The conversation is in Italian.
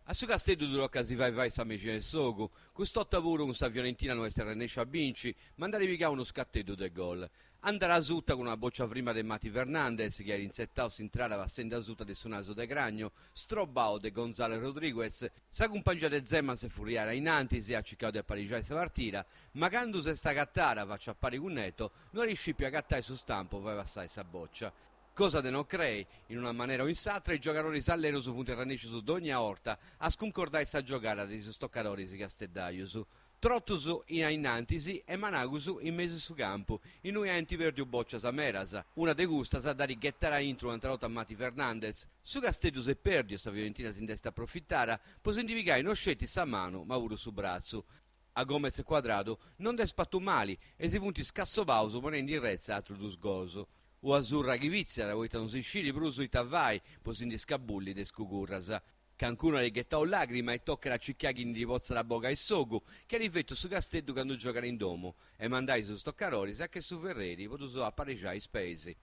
A su castello dell'occasi vai sa mecine del sogu, custotta pure un sa Fiorentina non essere riesce a vinci, mandare via uno scattedo del gol. Andare a sutta con una boccia prima di Mati Fernandez, che era insettato sin trara passando a sutta del suo naso de gragno, strobao de Gonzalo Rodriguez, sa compagnia de Zeman se furiara in antisi, ha cercato di apparigiare sa partita, ma quando se sta cattara faccia appari con netto, non riuscì più a cattare su stampo, vai passare sa boccia. Cosa de non crei, in una maniera o in s'altra i giocatori s'allenano su funterranici su d'ogni orta a sconcordare sa giocare dei stoccatori si casteddaiusu. Trottusu in ainantisi e managusu in mezzo su campo, in cui enti verdi boccia sa merasa. Una de gusta sa da righettare intro un'altra a Mati Fernandez. Su castedu se perdi, sta Fiorentina si indesta approfittare, può indivicare non scetti sa mano, ma pure su braccio. A Gomez quadrato non des pattu mali e si punti scasso pauso ponendo in rezza altro dusgoso. O azzurra chivizia, la volta non si scili bruso i tavai, posindi scabulli de scugurrasa. Cancuna le gettò lacrima e tocca la cicchiaghi di pozza la boca e sogu, che ha rifletto su castello quando giocare in domo, e mandai su stoccarori sa che su Ferreri potuso appareggiare i spesi.